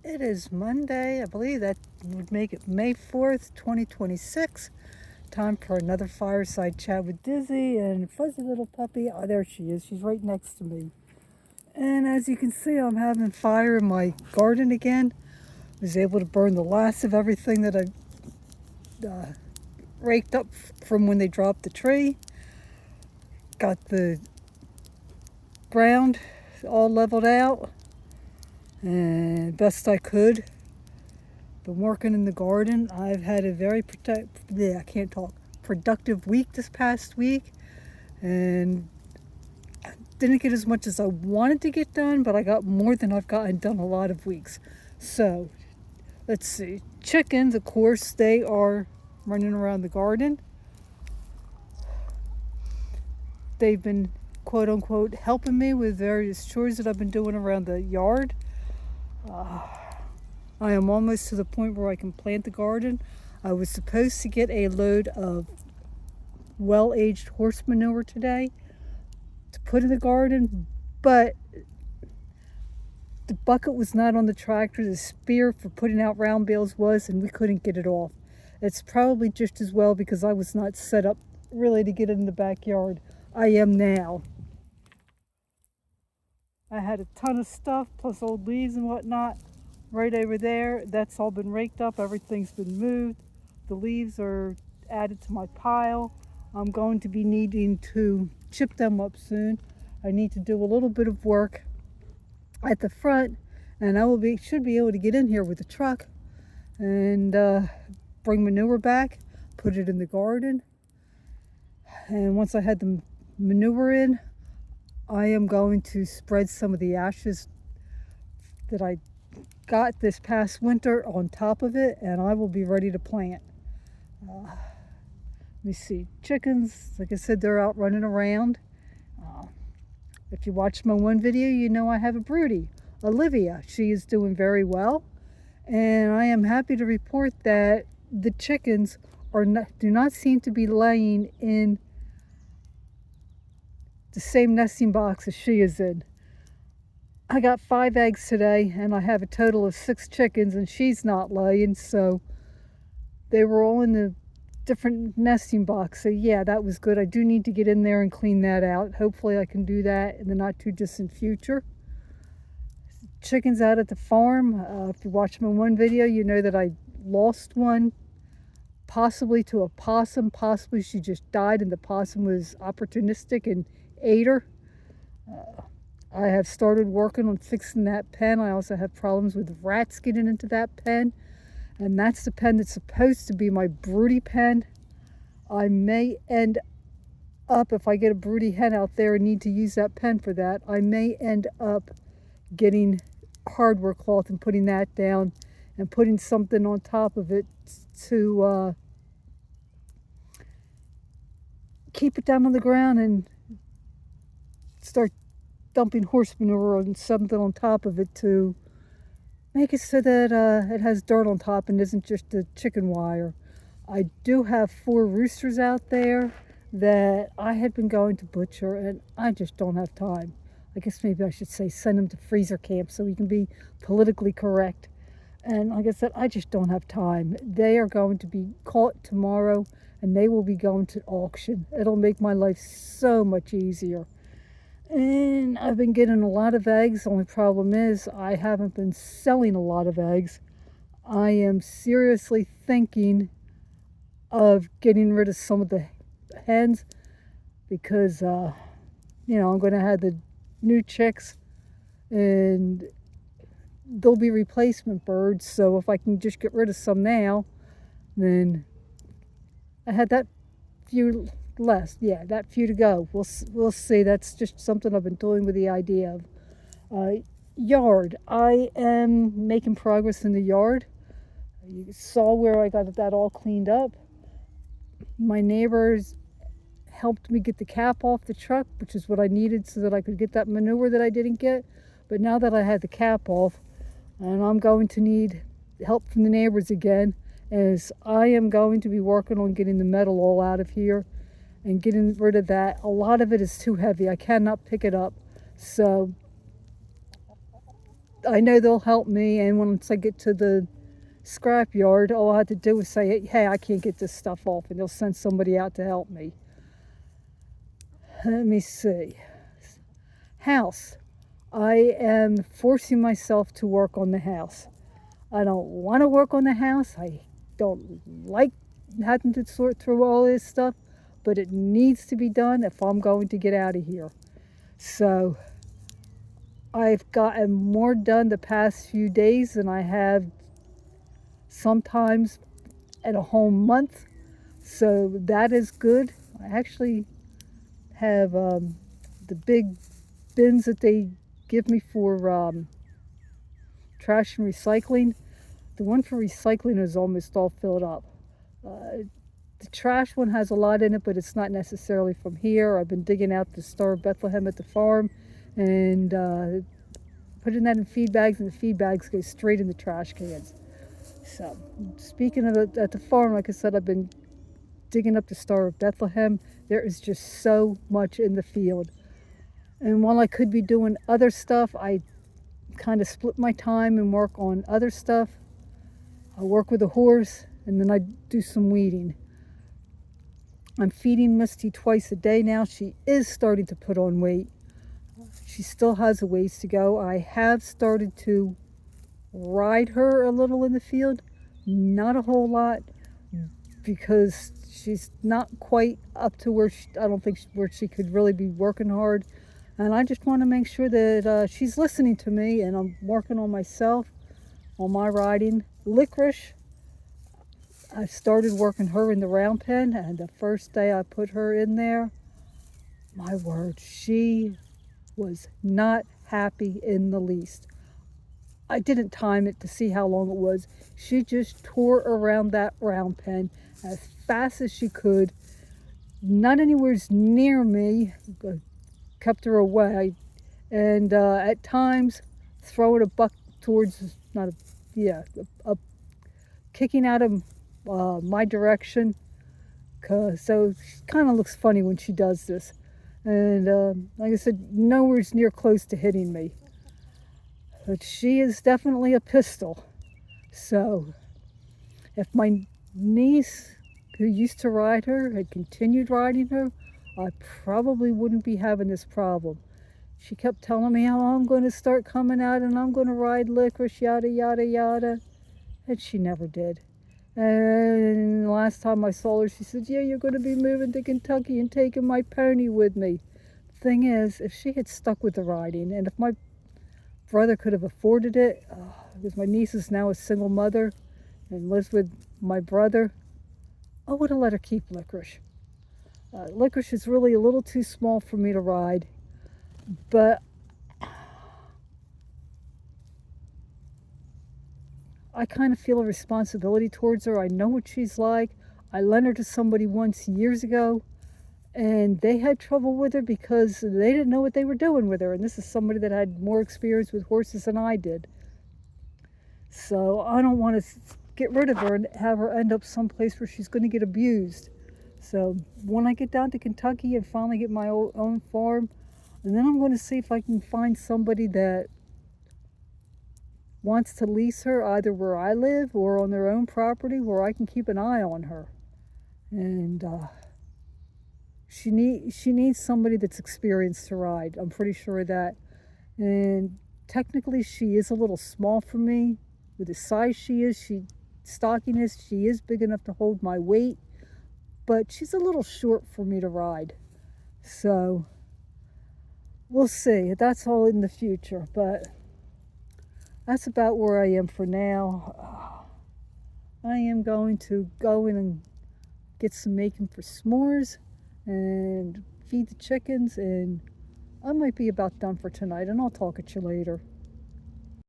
It is Monday. I believe that would make it May 4th, 2026. Time for another fireside chat with Dizzy and fuzzy little puppy. Oh, there she is. She's right next to me. And as you can see, I'm having fire in my garden again. I was able to burn the last of everything that I raked up from when they dropped the tree. Got the ground all leveled out and best I could. Been working in the garden. I've had a very productive week this past week, and didn't get as much as I wanted to get done, but I got more than I've gotten done a lot of weeks. So let's see. Chickens, of course, they are running around the garden. They've been quote unquote helping me with various chores that I've been doing around the yard. I am almost to the point where I can plant the garden. I was supposed to get a load of well-aged horse manure today to put in the garden, but the bucket was not on the tractor. The spear for putting out round bales was, and we couldn't get it off. It's probably just as well because I was not set up really to get it in the backyard. I am now. I had a ton of stuff plus old leaves and whatnot right over there. That's all been raked up. Everything's been moved. The leaves are added to my pile. I'm going to be needing to chip them up soon. I need to do a little bit of work at the front, and should be able to get in here with the truck and bring manure back, put it in the garden. And once I had the manure in, I am going to spread some of the ashes that I got this past winter on top of it, and I will be ready to plant. Let me see. Chickens, like I said, they're out running around. If you watched my one video, you know I have a broody, Olivia. She is doing very well, and I am happy to report that the chickens do not seem to be laying in the same nesting box as she is in. I got 5 eggs today, and I have a total of 6 chickens, and she's not laying, so they were all in the different nesting box. So yeah, that was good. I do need to get in there and clean that out. Hopefully I can do that in the not too distant future. Chickens out at the farm. If you watched my one video, you know that I lost one, possibly to a possum. Possibly she just died and the possum was opportunistic and ate her. I have started working on fixing that pen. I also have problems with rats getting into that pen. And that's the pen that's supposed to be my broody pen. I may end up, if I get a broody hen out there and need to use that pen for that, I may end up getting hardware cloth and putting that down and putting something on top of it to keep it down on the ground and start dumping horse manure and something on top of it to make it so that it has dirt on top and isn't just a chicken wire. I do have 4 roosters out there that I had been going to butcher, and I just don't have time. I guess maybe I should say send them to freezer camp so we can be politically correct. And like I said, I just don't have time. They are going to be caught tomorrow, and they will be going to auction. It'll make my life so much easier. And I've been getting a lot of eggs. The only problem is I haven't been selling a lot of eggs. I am seriously thinking of getting rid of some of the hens because, I'm going to have the new chicks and they'll be replacement birds. So if I can just get rid of some now, then I had that few less. Yeah, that few to go. We'll see. That's just something I've been toying with the idea of. Yard. I am making progress in the yard. You saw where I got that all cleaned up. My neighbors helped me get the cap off the truck, which is what I needed so that I could get that manure that I didn't get. But now that I had the cap off, and I'm going to need help from the neighbors again, as I am going to be working on getting the metal all out of here and getting rid of that. A lot of it is too heavy. I cannot pick it up. So I know they'll help me, and once I get to the scrapyard, all I have to do is say, hey, I can't get this stuff off, and they'll send somebody out to help me. Let me see. House. I am forcing myself to work on the house. I don't want to work on the house. I don't like having to sort through all this stuff, but it needs to be done if I'm going to get out of here. So I've gotten more done the past few days than I have sometimes in a whole month. So that is good. I actually have the big bins that they give me for trash and recycling. The one for recycling is almost all filled up. The trash one has a lot in it, but it's not necessarily from here. I've been digging out the Star of Bethlehem at the farm and putting that in feed bags, and the feed bags go straight in the trash cans. So, speaking of at the farm, like I said, I've been digging up the Star of Bethlehem. There is just so much in the field. And while I could be doing other stuff, I kind of split my time and work on other stuff. I work with a horse, and then I do some weeding. I'm feeding Misty twice a day now. She is starting to put on weight. She still has a ways to go. I have started to ride her a little in the field. Not a whole lot, because she's not quite up to where I don't think where she could really be working hard. And I just want to make sure that she's listening to me, and I'm working on myself, on my riding. Licorice, I started working her in the round pen, and the first day I put her in there, my word, she was not happy in the least. I didn't time it to see how long it was. She just tore around that round pen as fast as she could, not anywhere near me, kept her away, and at times throwing a buck towards, not a, yeah, a kicking out of my direction. So she kind of looks funny when she does this. And like I said, nowhere near close to hitting me. But she is definitely a pistol. So if my niece, who used to ride her, had continued riding her, I probably wouldn't be having this problem. She kept telling me, oh, I'm going to start coming out and I'm going to ride Licorice, yada, yada, yada. And she never did. And the last time I saw her, she said, yeah, you're going to be moving to Kentucky and taking my pony with me. Thing is, if she had stuck with the riding, and if my brother could have afforded it, because my niece is now a single mother and lives with my brother, I would have let her keep Licorice. Licorice is really a little too small for me to ride, but I kind of feel a responsibility towards her. I know what she's like. I lent her to somebody once years ago, and they had trouble with her because they didn't know what they were doing with her. And this is somebody that had more experience with horses than I did. So I don't want to get rid of her and have her end up someplace where she's going to get abused. So when I get down to Kentucky and finally get my own farm, and then I'm going to see if I can find somebody that wants to lease her either where I live or on their own property where I can keep an eye on her. And she needs somebody that's experienced to ride. I'm pretty sure of that. And technically she is a little small for me. With the size she is, stockiness, she is big enough to hold my weight, but she's a little short for me to ride. So we'll see. That's all in the future, but that's about where I am for now. I am going to go in and get some making for s'mores and feed the chickens, and I might be about done for tonight, and I'll talk at you later.